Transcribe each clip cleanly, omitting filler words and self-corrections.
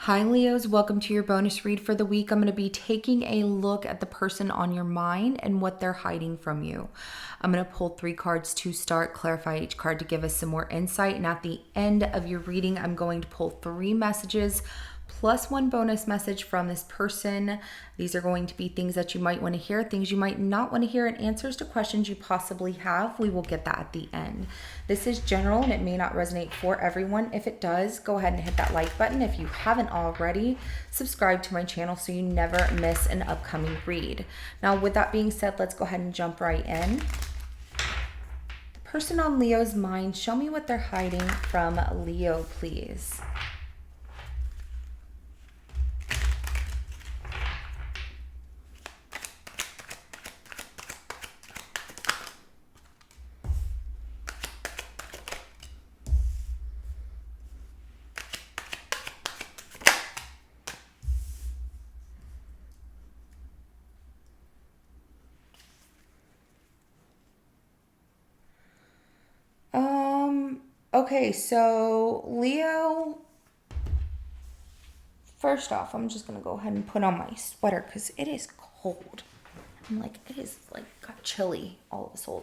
Hi Leos, welcome to your bonus read for the week. I'm going to be taking a look at the person on your mind and what they're hiding from you. I'm going to pull 3 cards to start, clarify each card to give us some more insight. And at the end of your reading, I'm going to pull 3 messages plus 1 bonus message from this person. These are going to be things that you might want to hear, things you might not want to hear, and answers to questions you possibly have. We will get that at the end. This is general and it may not resonate for everyone. If it does, go ahead and hit that like button. If you haven't already, subscribe to my channel so you never miss an upcoming read. Now, with that being said, let's go ahead and jump right in. The person on Leo's mind, show me what they're hiding from Leo, please. Okay, so Leo, first off, I'm just going to go ahead and put on my sweater because it is cold. I'm like, it is like got chilly all of a sudden.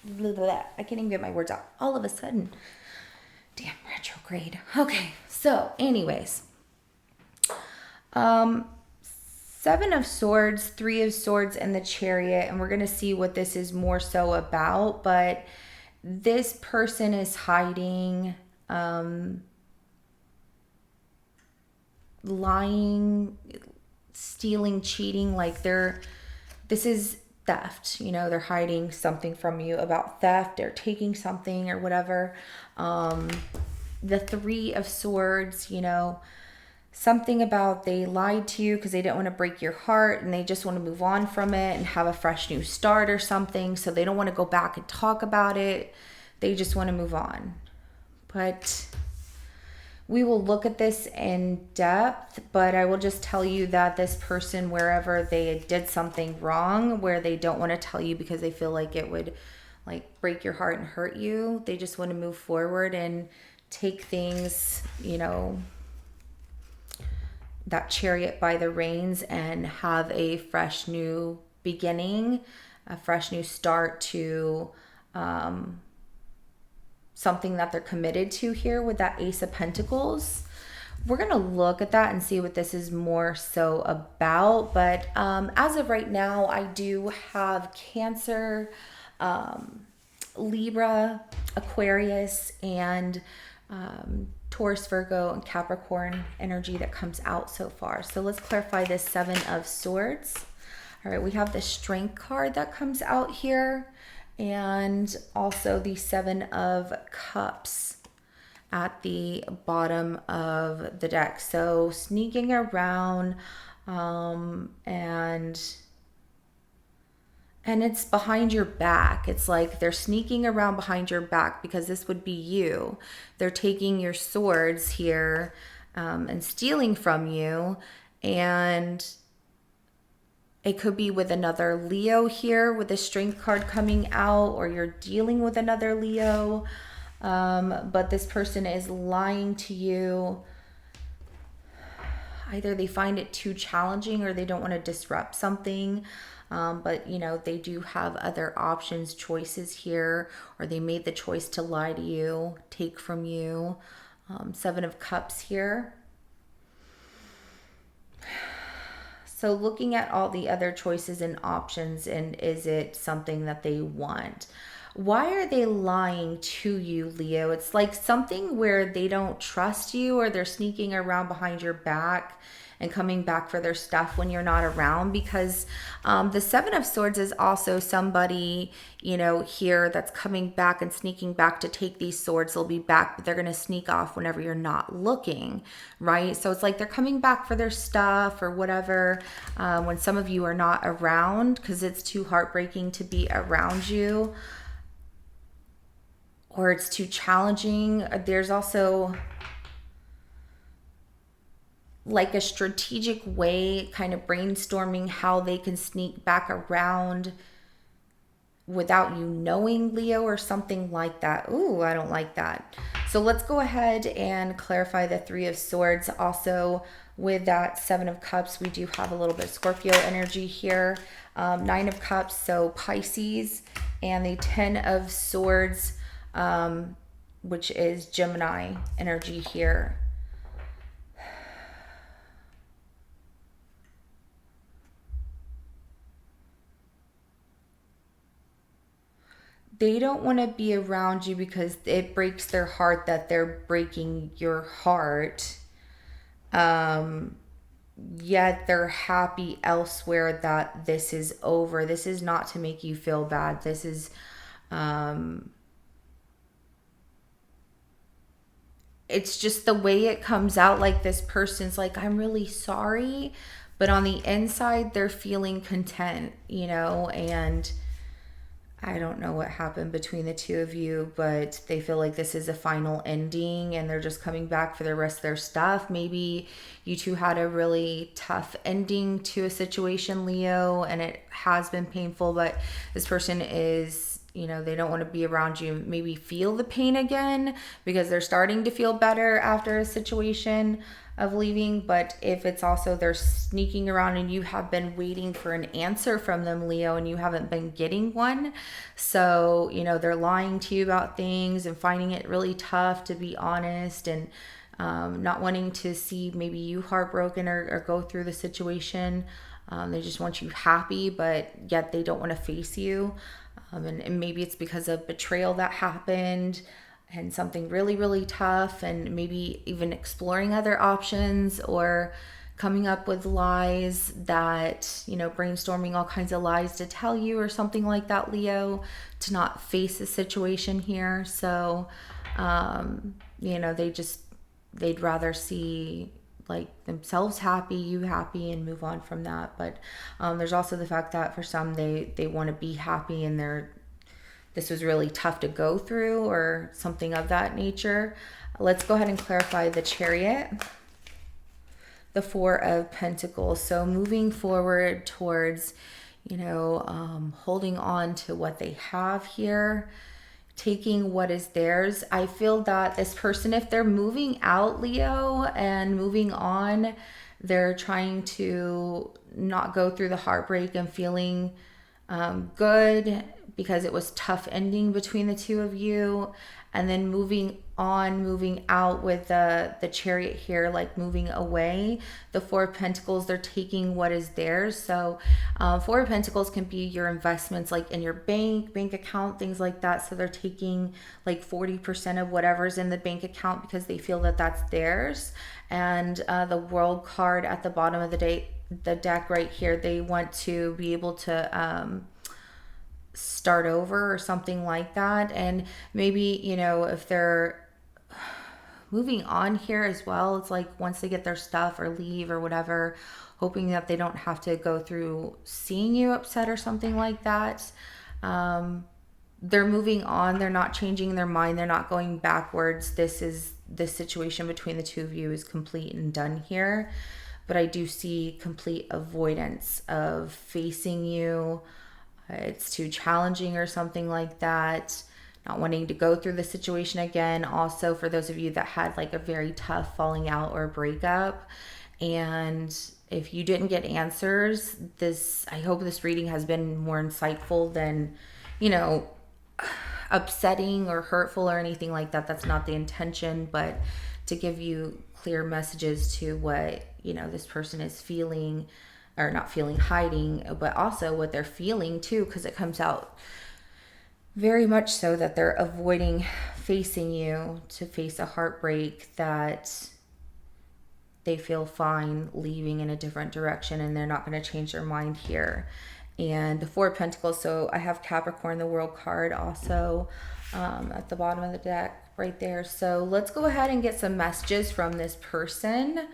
Blah, blah, blah. I can't even get my words out. All of a sudden. Damn, retrograde. Okay, so anyways. 7 of Swords, 3 of Swords, and the Chariot. And we're going to see what this is more so about. But this person is hiding, lying, stealing, cheating. Like this is theft. You know, they're hiding something from you about theft. They're taking something or whatever. The 3 of Swords, you know, something about they lied to you because they didn't want to break your heart and they just want to move on from it and have a fresh new start or something. So they don't want to go back and talk about it. They just want to move on. But we will look at this in depth, but I will just tell you that this person, wherever they did something wrong, where they don't want to tell you because they feel like it would like break your heart and hurt you, they just want to move forward and take things, you know, that Chariot by the reins and have a fresh new beginning, a fresh new start to something that they're committed to here with that Ace of Pentacles. We're going to look at that and see what this is more so about. But as of right now, I do have Cancer, Libra, Aquarius, and Taurus, Virgo, and Capricorn energy that comes out so far. So let's clarify this 7 of Swords. All right, we have the Strength card that comes out here, and also the 7 of Cups at the bottom of the deck. So sneaking around, and it's behind your back. It's like they're sneaking around behind your back because this would be you. They're taking your swords here and stealing from you. And it could be with another Leo here with the Strength card coming out, or you're dealing with another Leo. But this person is lying to you. Either they find it too challenging or they don't want to disrupt something. But, you know, they do have other options, choices here, or they made the choice to lie to you, take from you. 7 of Cups here. So looking at all the other choices and options, and is it something that they want? Why are they lying to you, Leo? It's like something where they don't trust you, or they're sneaking around behind your back and coming back for their stuff when you're not around, because the 7 of Swords is also somebody, you know, here that's coming back and sneaking back to take these swords. They'll be back, but they're going to sneak off whenever you're not looking, right? So it's like they're coming back for their stuff or whatever when some of you are not around because it's too heartbreaking to be around you, or it's too challenging. There's also like a strategic way, kind of brainstorming how they can sneak back around without you knowing, Leo, or something like that. Ooh, I don't like that. So let's go ahead and clarify the Three of Swords. Also, with that Seven of Cups, we do have a little bit of Scorpio energy here. Nine of Cups, so Pisces, and the Ten of Swords, which is Gemini energy here. They don't want to be around you because it breaks their heart that they're breaking your heart. Yet they're happy elsewhere that this is over. This is not to make you feel bad. This is it's just the way it comes out. Like, this person's like, I'm really sorry, but on the inside they're feeling content, and I don't know what happened between the two of you, but they feel like this is a final ending and they're just coming back for the rest of their stuff. Maybe you two had a really tough ending to a situation, Leo, and it has been painful, but this person is, they don't want to be around you. Maybe feel the pain again because they're starting to feel better after a situation of leaving. But if it's also they're sneaking around and you have been waiting for an answer from them, Leo, and you haven't been getting one, so they're lying to you about things and finding it really tough to be honest, and not wanting to see maybe you heartbroken or go through the situation. They just want you happy, but yet they don't want to face you. And maybe it's because of betrayal that happened and something really, really tough, and maybe even exploring other options or coming up with lies that, brainstorming all kinds of lies to tell you or something like that, Leo, to not face the situation here. So, they'd rather see like themselves happy, you happy, and move on from that. But there's also the fact that for some they want to be happy and this was really tough to go through or something of that nature. Let's go ahead and clarify the Chariot, the Four of Pentacles. So moving forward towards, holding on to what they have here, taking what is theirs. I feel that this person, if they're moving out, Leo, and moving on, they're trying to not go through the heartbreak and feeling good because it was tough ending between the two of you, and then moving out with the Chariot here, like moving away. The Four of Pentacles, they're taking what is theirs. So Four of Pentacles can be your investments, like in your bank account, things like that. So they're taking like 40% of whatever's in the bank account because they feel that that's theirs. And the World card at the bottom of the deck right here, they want to be able to start over or something like that. And maybe, if they're moving on here as well, it's like once they get their stuff or leave or whatever, hoping that they don't have to go through seeing you upset or something like that. They're moving on. They're not changing their mind. They're not going backwards. This situation between the two of you is complete and done here. But I do see complete avoidance of facing you. It's too challenging or something like that. Not wanting to go through the situation again. Also, for those of you that had like a very tough falling out or breakup, and if you didn't get answers, I hope this reading has been more insightful than, upsetting or hurtful or anything like that. That's not the intention, but to give you clear messages to what, this person is feeling, or not feeling, hiding, but also what they're feeling too, because it comes out very much so that they're avoiding facing you to face a heartbreak that they feel fine leaving in a different direction, and they're not going to change their mind here. And the Four of Pentacles, so I have Capricorn, the World card, also at the bottom of the deck right there. So let's go ahead and get some messages from this person.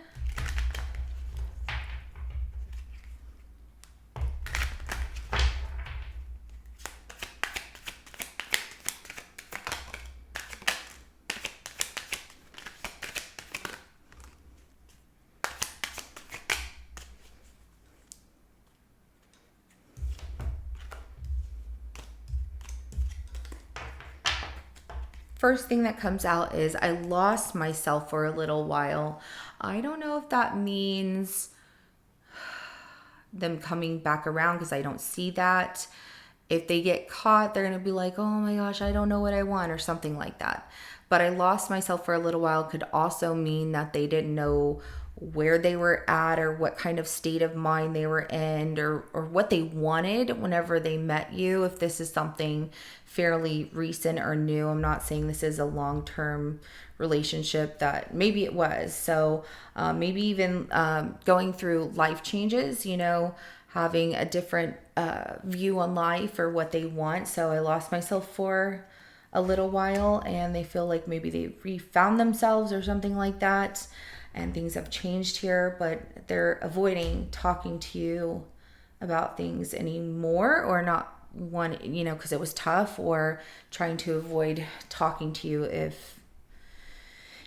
first thing that comes out is I lost myself for a little while. I don't know if that means them coming back around, because I don't see that. If they get caught, they're going to be like, oh my gosh, I don't know what I want, or something like that. But I lost myself for a little while could also mean that they didn't know where they were at, or what kind of state of mind they were in, or what they wanted whenever they met you. If this is something fairly recent or new, I'm not saying this is a long-term relationship, that maybe it was. So maybe even going through life changes, having a different view on life or what they want. So I lost myself for a little while, and they feel like maybe they refound themselves or something like that, and things have changed here, but they're avoiding talking to you about things anymore, or not one, because it was tough, or trying to avoid talking to you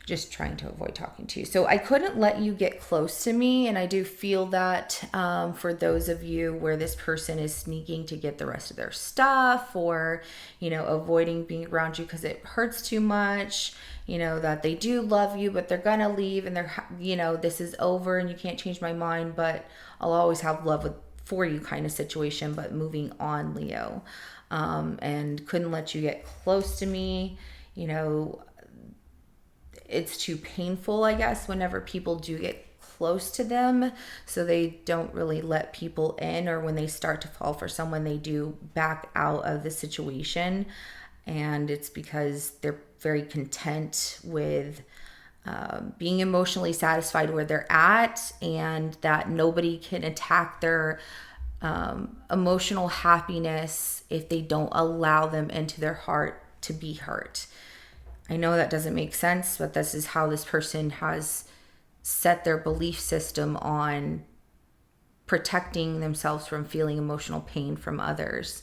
just trying to avoid talking to you. So I couldn't let you get close to me. And I do feel that for those of you where this person is sneaking to get the rest of their stuff, or, avoiding being around you because it hurts too much, that they do love you, but they're going to leave, and they're, this is over and you can't change my mind, but I'll always have love for you kind of situation, but moving on, Leo. And couldn't let you get close to me. It's too painful, I guess, whenever people do get close to them. So they don't really let people in, or when they start to fall for someone, they do back out of the situation. And it's because they're very content with being emotionally satisfied where they're at, and that nobody can attack their emotional happiness if they don't allow them into their heart to be hurt. I know that doesn't make sense, but this is how this person has set their belief system on protecting themselves from feeling emotional pain from others.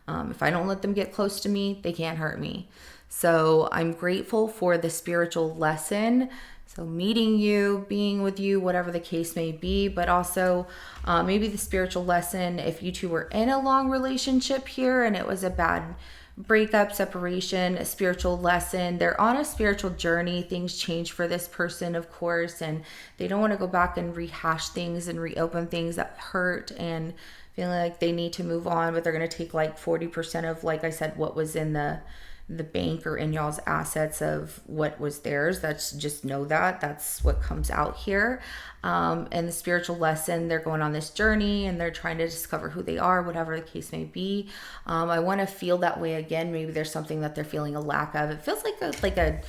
If I don't let them get close to me, they can't hurt me. So I'm grateful for the spiritual lesson. So meeting you, being with you, whatever the case may be, but also maybe the spiritual lesson, if you two were in a long relationship here and it was a bad breakup, separation, a spiritual lesson. They're on a spiritual journey. Things change for this person, of course, and they don't want to go back and rehash things and reopen things that hurt, and feeling like they need to move on, but they're going to take like 40% of, like I said, what was in the bank or in y'all's assets of what was theirs. That's just know that's what comes out here. And the spiritual lesson, they're going on this journey and they're trying to discover who they are, whatever the case may be. I want to feel that way again. Maybe there's something that they're feeling a lack of. It feels like a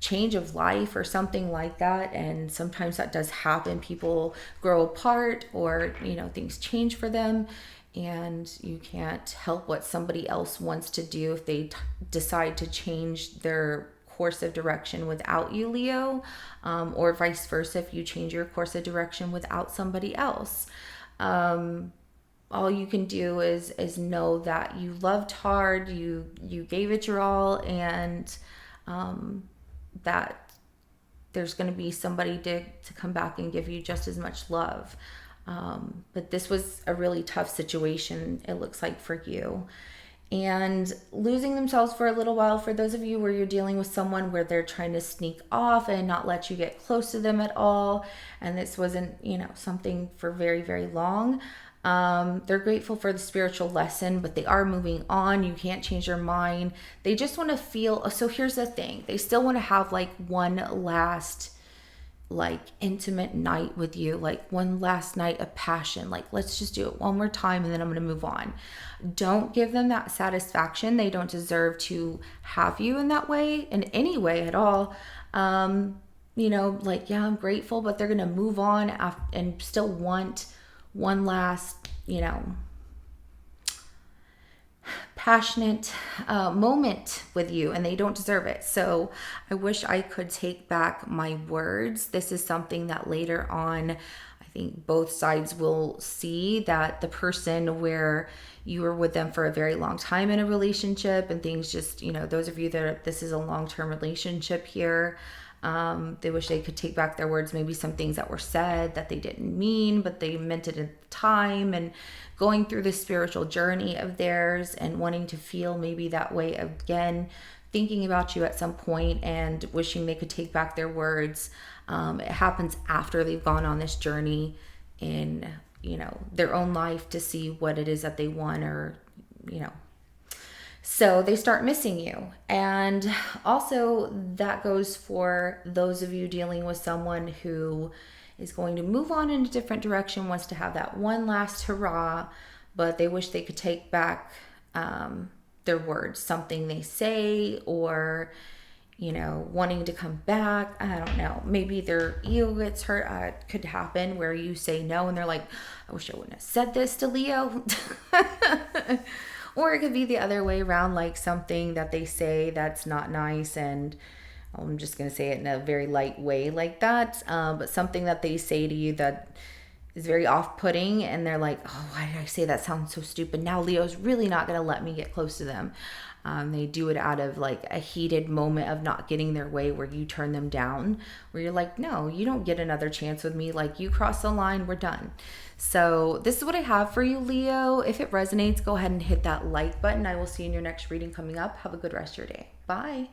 change of life or something like that. And sometimes that does happen. People grow apart, or, things change for them. And you can't help what somebody else wants to do if they decide to change their course of direction without you, Leo, or vice versa, if you change your course of direction without somebody else. All you can do is know that you loved hard, you gave it your all, and that there's going to be somebody to come back and give you just as much love. But this was a really tough situation, it looks like, for you. And losing themselves for a little while, for those of you where you're dealing with someone where they're trying to sneak off and not let you get close to them at all, and this wasn't, something for very, very long. They're grateful for the spiritual lesson, but they are moving on. You can't change their mind. They just want to feel, so here's the thing. They still want to have like one last intimate night with you, like one last night of passion. Like, let's just do it one more time and then I'm going to move on. Don't give them that satisfaction. They don't deserve to have you in that way, in any way at all. I'm grateful, but they're going to move on and still want one last, passionate moment with you, and they don't deserve it. So I wish I could take back my words. This is something that later on, I think both sides will see, that the person where you were with them for a very long time in a relationship and things just, those of you that this is a long-term relationship here, they wish they could take back their words. Maybe some things that were said that they didn't mean, but they meant it at the time, and going through this spiritual journey of theirs and wanting to feel maybe that way again thinking about you at some point and wishing they could take back their words. It happens after they've gone on this journey in, their own life to see what it is that they want, or, so they start missing you. And also, that goes for those of you dealing with someone who is going to move on in a different direction, wants to have that one last hurrah, but they wish they could take back their words, something they say, or, wanting to come back. I don't know. Maybe their ego gets hurt. It could happen where you say no and they're like, I wish I wouldn't have said this to Leo. Or it could be the other way around, like something that they say that's not nice, and I'm just going to say it in a very light way like that, but something that they say to you that is very off-putting, and they're like, oh, why did I say that? Sounds so stupid. Now Leo's really not going to let me get close to them. They do it out of like a heated moment of not getting their way, where you turn them down, where you're like, no, you don't get another chance with me. Like, you cross the line, we're done. So this is what I have for you, Leo. If it resonates, go ahead and hit that like button. I will see you in your next reading coming up. Have a good rest of your day. Bye.